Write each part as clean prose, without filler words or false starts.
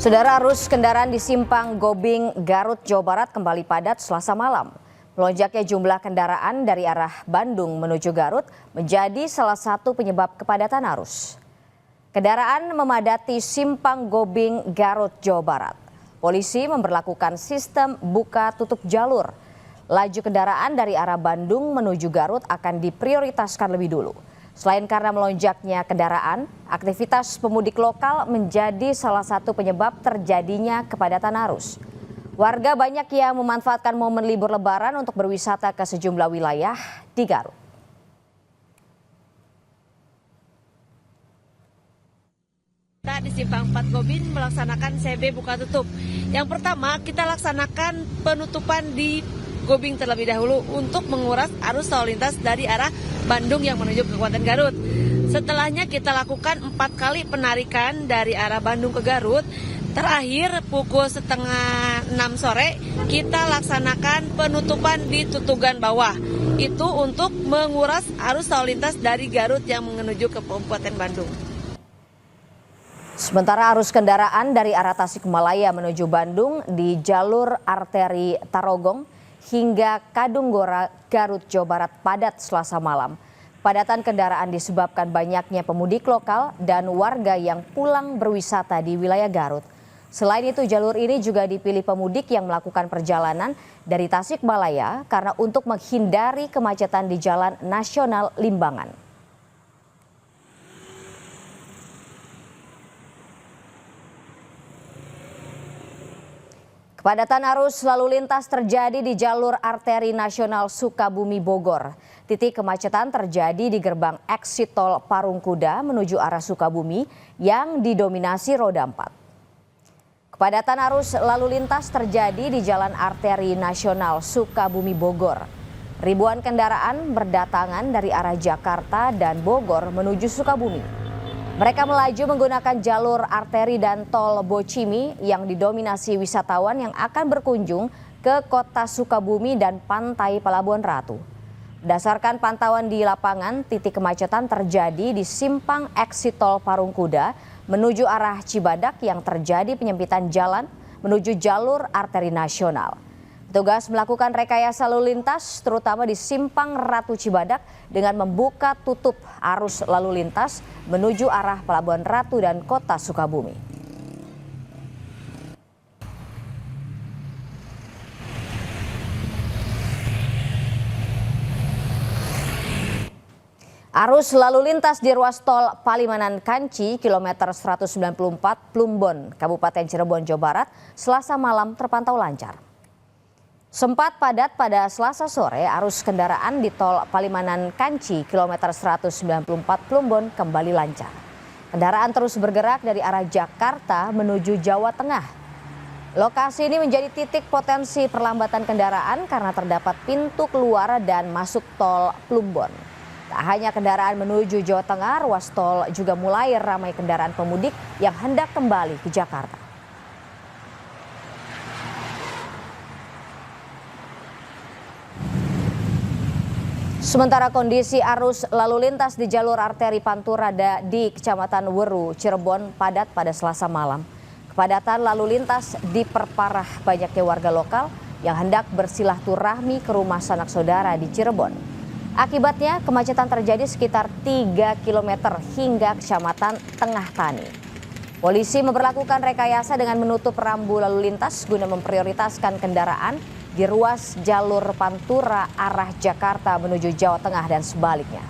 Saudara, arus kendaraan di Simpang Gobing, Garut, Jawa Barat kembali padat Selasa malam. Melonjaknya jumlah kendaraan dari arah Bandung menuju Garut menjadi salah satu penyebab kepadatan arus. Kendaraan memadati Simpang Gobing, Garut, Jawa Barat. Polisi memberlakukan sistem buka tutup jalur. Laju kendaraan dari arah Bandung menuju Garut akan diprioritaskan lebih dulu. Selain karena melonjaknya kendaraan, aktivitas pemudik lokal menjadi salah satu penyebab terjadinya kepadatan arus. Warga banyak yang memanfaatkan momen libur Lebaran untuk berwisata ke sejumlah wilayah di Garut. Kita di Simpang 4 Gobin melaksanakan CB buka tutup. Yang pertama, kita laksanakan penutupan di Gobing terlebih dahulu untuk menguras arus lalu lintas dari arah Bandung yang menuju ke Kabupaten Garut. Setelahnya kita lakukan 4 kali penarikan dari arah Bandung ke Garut. Terakhir pukul setengah 6 sore kita laksanakan penutupan di Tutugan Bawah. Itu untuk menguras arus lalu lintas dari Garut yang menuju ke Kabupaten Bandung. Sementara arus kendaraan dari arah Tasikmalaya menuju Bandung di jalur arteri Tarogong hingga Kadunggora, Garut, Jawa Barat padat Selasa malam. Padatan kendaraan disebabkan banyaknya pemudik lokal dan warga yang pulang berwisata di wilayah Garut. Selain itu, jalur ini juga dipilih pemudik yang melakukan perjalanan dari Tasikmalaya karena untuk menghindari kemacetan di Jalan Nasional Limbangan. Kepadatan arus lalu lintas terjadi di jalur arteri nasional Sukabumi Bogor. Titik kemacetan terjadi di gerbang eksit tol Parungkuda menuju arah Sukabumi yang didominasi roda 4. Kepadatan arus lalu lintas terjadi di jalan arteri nasional Sukabumi Bogor. Ribuan kendaraan berdatangan dari arah Jakarta dan Bogor menuju Sukabumi. Mereka melaju menggunakan jalur arteri dan tol Bocimi yang didominasi wisatawan yang akan berkunjung ke kota Sukabumi dan pantai Pelabuhan Ratu. Berdasarkan pantauan di lapangan, titik kemacetan terjadi di simpang eksit tol Parungkuda menuju arah Cibadak yang terjadi penyempitan jalan menuju jalur arteri nasional. Petugas melakukan rekayasa lalu lintas terutama di simpang Ratu Cibadak dengan membuka tutup arus lalu lintas menuju arah Pelabuhan Ratu dan kota Sukabumi. Arus lalu lintas di ruas tol Palimanan Kanci kilometer 194 Plumbon, Kabupaten Cirebon, Jawa Barat, Selasa malam terpantau lancar. Sempat padat pada Selasa sore, arus kendaraan di tol Palimanan Kanci kilometer 194 Plumbon kembali lancar. Kendaraan terus bergerak dari arah Jakarta menuju Jawa Tengah. Lokasi ini menjadi titik potensi perlambatan kendaraan karena terdapat pintu keluar dan masuk tol Plumbon. Tak hanya kendaraan menuju Jawa Tengah, ruas tol juga mulai ramai kendaraan pemudik yang hendak kembali ke Jakarta. Sementara kondisi arus lalu lintas di jalur arteri Pantura di Kecamatan Weru, Cirebon padat pada Selasa malam. Kepadatan lalu lintas diperparah banyaknya warga lokal yang hendak bersilaturahmi ke rumah sanak saudara di Cirebon. Akibatnya kemacetan terjadi sekitar 3 km hingga Kecamatan Tengah Tani. Polisi memperlakukan rekayasa dengan menutup rambu lalu lintas guna memprioritaskan kendaraan di ruas jalur Pantura arah Jakarta menuju Jawa Tengah dan sebaliknya.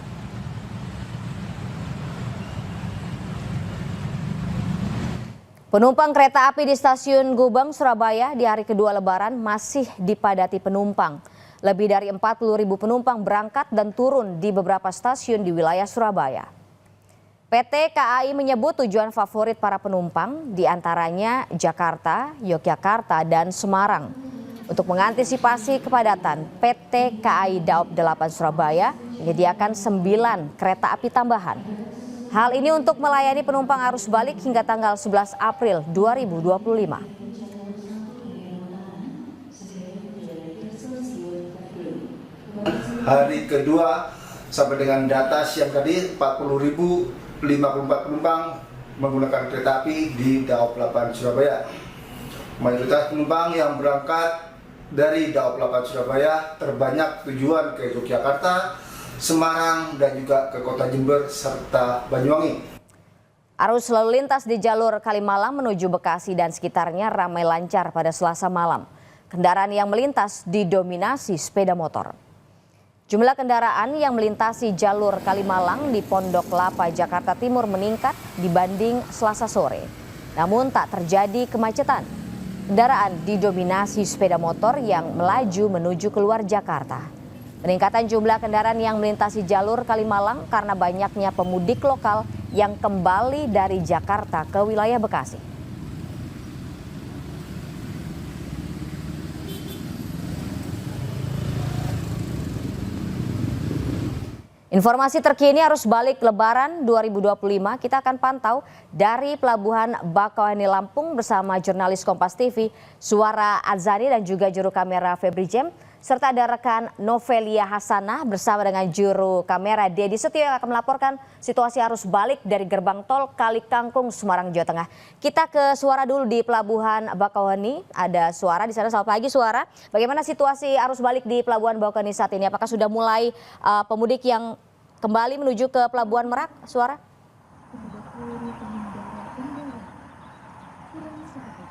Penumpang kereta api di stasiun Gubeng, Surabaya di hari kedua Lebaran masih dipadati penumpang. Lebih dari 40.000 penumpang berangkat dan turun di beberapa stasiun di wilayah Surabaya. PT KAI menyebut tujuan favorit para penumpang diantaranya Jakarta, Yogyakarta, dan Semarang. Untuk mengantisipasi kepadatan, PT KAI Daob 8 Surabaya menyediakan 9 kereta api tambahan. Hal ini untuk melayani penumpang arus balik hingga tanggal 11 April 2025. Hari kedua sampai dengan data siang tadi 40.054 penumpang menggunakan kereta api di Daob 8 Surabaya. Mayoritas penumpang yang berangkat dari Daob 8 Surabaya terbanyak tujuan ke Yogyakarta, Semarang, dan juga ke Kota Jember serta Banyuwangi. Arus lalu lintas di jalur Kalimalang menuju Bekasi dan sekitarnya ramai lancar pada Selasa malam. Kendaraan yang melintas didominasi sepeda motor. Jumlah kendaraan yang melintasi jalur Kalimalang di Pondok Lapa, Jakarta Timur meningkat dibanding Selasa sore. Namun tak terjadi kemacetan. Kendaraan didominasi sepeda motor yang melaju menuju keluar Jakarta. Peningkatan jumlah kendaraan yang melintasi jalur Kalimalang karena banyaknya pemudik lokal yang kembali dari Jakarta ke wilayah Bekasi. Informasi terkini arus balik Lebaran 2025 kita akan pantau dari Pelabuhan Bakauheni Lampung bersama jurnalis Kompas TV Suara Adzani dan juga juru kamera Febri Jem, serta ada rekan Novelia Hasanah bersama dengan juru kamera Dedi Setio yang akan melaporkan situasi arus balik dari gerbang tol Kali Kangkung, Semarang, Jawa Tengah. Kita ke Suara dulu di Pelabuhan Bakauheni. Ada Suara di sana. Selamat pagi Suara. Bagaimana situasi arus balik di Pelabuhan Bakauheni saat ini? Apakah sudah mulai pemudik yang kembali menuju ke Pelabuhan Merak, Suara?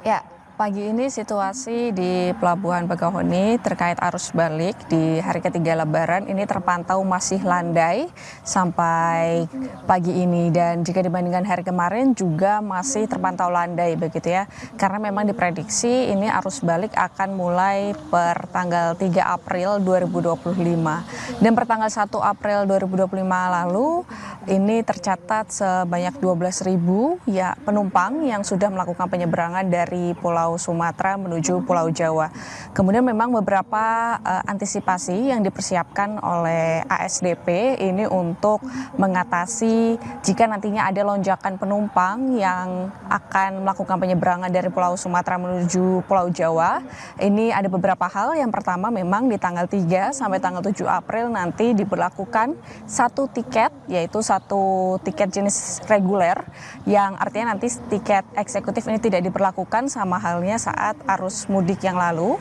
Ya, pagi ini situasi di Pelabuhan Bakauheni terkait arus balik di hari ketiga Lebaran ini terpantau masih landai sampai pagi ini, dan jika dibandingkan hari kemarin juga masih terpantau landai begitu ya, karena memang diprediksi ini arus balik akan mulai per tanggal 3 April 2025 dan per tanggal 1 April 2025 lalu ini tercatat sebanyak 12.000 ya penumpang yang sudah melakukan penyeberangan dari Pulau Sumatera menuju Pulau Jawa. Kemudian memang beberapa antisipasi yang dipersiapkan oleh ASDP ini untuk mengatasi jika nantinya ada lonjakan penumpang yang akan melakukan penyeberangan dari Pulau Sumatera menuju Pulau Jawa. Ini ada beberapa hal. Yang pertama memang di tanggal 3 sampai tanggal 7 April nanti diberlakukan satu tiket, yaitu satu tiket jenis reguler, yang artinya nanti tiket eksekutif ini tidak diberlakukan sama halnya saat arus mudik yang lalu.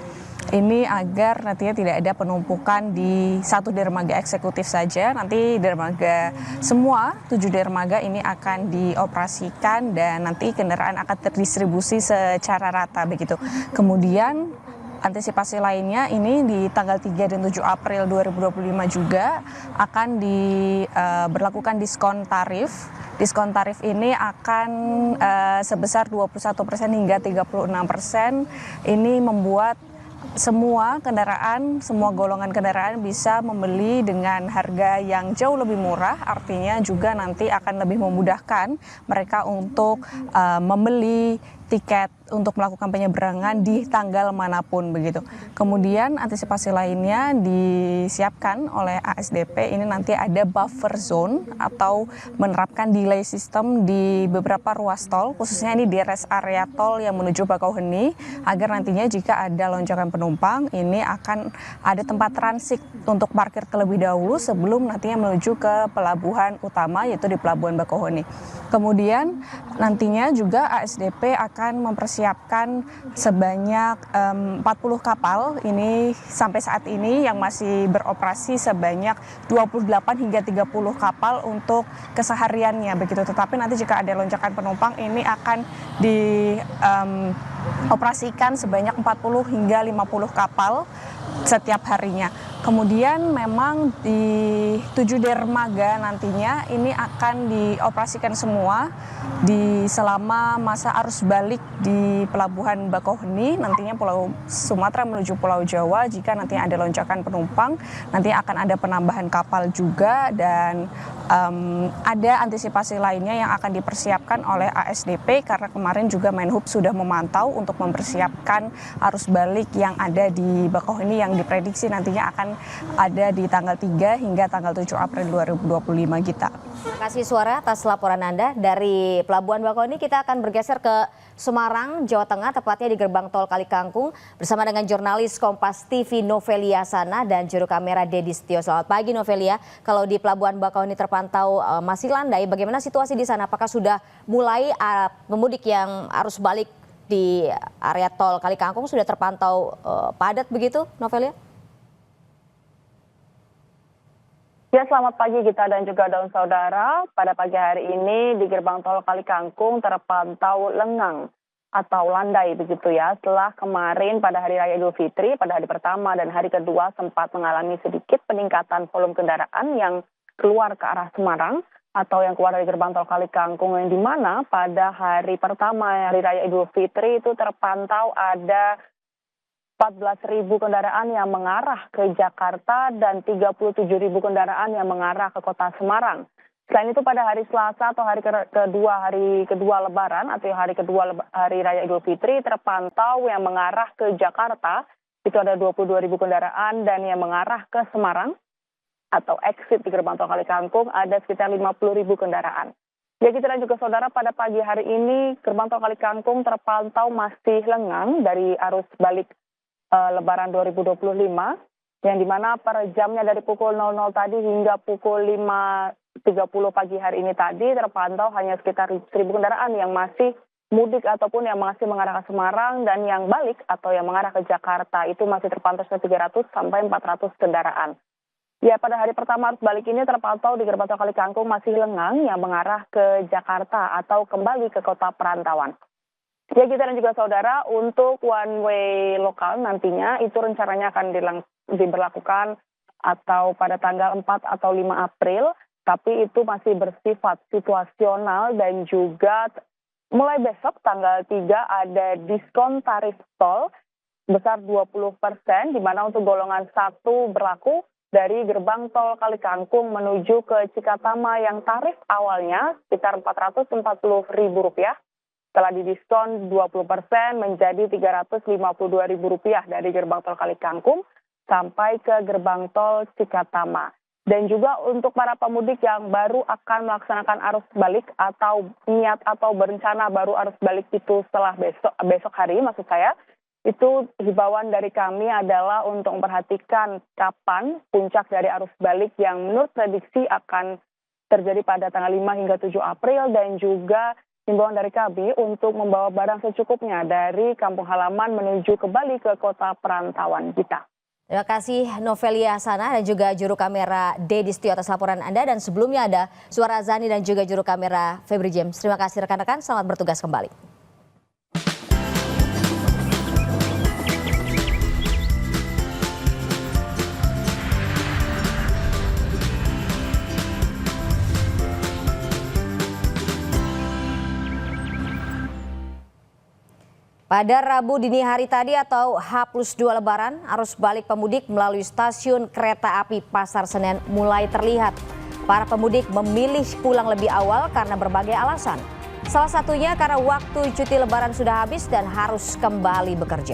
Ini agar nantinya tidak ada penumpukan di satu dermaga eksekutif saja. Nanti dermaga semua 7 dermaga ini akan dioperasikan dan nanti kendaraan akan terdistribusi secara rata begitu. Kemudian antisipasi lainnya ini di tanggal 3 dan 7 April 2025 juga akan diberlakukan diskon tarif. Diskon tarif ini akan sebesar 21% hingga 36%. Ini membuat semua kendaraan, semua golongan kendaraan bisa membeli dengan harga yang jauh lebih murah, artinya juga nanti akan lebih memudahkan mereka untuk membeli tiket untuk melakukan penyeberangan di tanggal manapun begitu. Kemudian antisipasi lainnya disiapkan oleh ASDP, ini nanti ada buffer zone atau menerapkan delay system di beberapa ruas tol, khususnya ini di rest area tol yang menuju Bakauheni, agar nantinya jika ada lonjakan penumpang ini akan ada tempat transit untuk parkir terlebih dahulu sebelum nantinya menuju ke pelabuhan utama, yaitu di Pelabuhan Bakauheni. Kemudian nantinya juga ASDP akan mempersiapkan sebanyak 40 kapal, ini sampai saat ini yang masih beroperasi sebanyak 28 hingga 30 kapal untuk kesehariannya begitu. Tetapi nanti jika ada lonjakan penumpang ini akan dioperasikan sebanyak 40 hingga 50 kapal setiap harinya. Kemudian memang di 7 dermaga nantinya ini akan dioperasikan semua di selama masa arus balik di Pelabuhan Bakauheni, nantinya Pulau Sumatera menuju Pulau Jawa. Jika nanti ada lonjakan penumpang, nanti akan ada penambahan kapal juga, dan ada antisipasi lainnya yang akan dipersiapkan oleh ASDP karena kemarin juga Menhub sudah memantau untuk mempersiapkan arus balik yang ada di Bakauheni yang diprediksi nantinya akan ada di tanggal 3 hingga tanggal 7 April 2025 Gita. Terima kasih Suara atas laporan Anda dari Pelabuhan Bakauheni. Kita akan bergeser ke Semarang, Jawa Tengah, tepatnya di gerbang tol Kali Kangkung bersama dengan jurnalis Kompas TV Novelia Hasanah dan juru kamera Dedi Setio. Selamat pagi Novelia. Kalau di Pelabuhan Bakauheni terpantau terpantau masih landai. Bagaimana situasi di sana? Apakah sudah mulai pemudik yang arus balik di area tol Kali Kangkung sudah terpantau padat begitu, Novelia? Ya, selamat pagi Gita dan juga daun saudara. Pada pagi hari ini di gerbang tol Kali Kangkung terpantau lengang atau landai begitu ya. Setelah kemarin pada hari raya Idul Fitri, pada hari pertama dan hari kedua sempat mengalami sedikit peningkatan volume kendaraan yang keluar ke arah Semarang atau yang keluar dari gerbang tol Kali Kangkung, yang dimana pada hari pertama hari raya Idul Fitri itu terpantau ada 14.000 kendaraan yang mengarah ke Jakarta dan 37.000 kendaraan yang mengarah ke kota Semarang. Selain itu pada hari Selasa atau hari kedua Lebaran atau hari kedua hari Raya Idul Fitri terpantau yang mengarah ke Jakarta itu ada 22.000 kendaraan, dan yang mengarah ke Semarang atau exit di gerbang tol Kali Kangkung ada sekitar 50.000 kendaraan. Ya kita dan juga saudara, pada pagi hari ini gerbang tol Kali Kangkung terpantau masih lengang dari arus balik Lebaran 2025, yang dimana per jamnya dari pukul 00 tadi hingga pukul 5.30 pagi hari ini tadi terpantau hanya sekitar 1.000 kendaraan yang masih mudik ataupun yang masih mengarah ke Semarang, dan yang balik atau yang mengarah ke Jakarta itu masih terpantau 300 sampai 400 kendaraan. Ya, pada hari pertama arus balik ini terpantau di gerbang tol Kali Kangkung masih lengang yang mengarah ke Jakarta atau kembali ke kota perantauan. Ya kita dan juga saudara, untuk one way lokal nantinya itu rencananya akan diberlakukan atau pada tanggal 4 atau 5 April, tapi itu masih bersifat situasional, dan juga mulai besok tanggal 3 ada diskon tarif tol besar 20%, di mana untuk golongan 1 berlaku dari gerbang tol Kali Kangkung menuju ke Cikatama yang tarif awalnya sekitar Rp440.000. Telah didiskon 20% menjadi Rp352.000 dari gerbang tol Kali Kangkung sampai ke gerbang tol Cikatama. Dan juga untuk para pemudik yang baru akan melaksanakan arus balik atau niat atau berencana baru arus balik itu setelah besok hari maksud saya, itu himbauan dari kami adalah untuk memperhatikan kapan puncak dari arus balik yang menurut prediksi akan terjadi pada tanggal 5 hingga 7 April, dan juga himbauan dari kami untuk membawa barang secukupnya dari kampung halaman menuju kembali ke kota perantauan kita. Terima kasih Novelia Sana dan juga juru kamera Dedi Setio atas laporan Anda, dan sebelumnya ada Suara Zani dan juga juru kamera Febri James. Terima kasih rekan-rekan, selamat bertugas kembali. Pada Rabu dini hari tadi atau H+2 Lebaran, arus balik pemudik melalui stasiun kereta api Pasar Senen mulai terlihat. Para pemudik memilih pulang lebih awal karena berbagai alasan. Salah satunya karena waktu cuti Lebaran sudah habis dan harus kembali bekerja.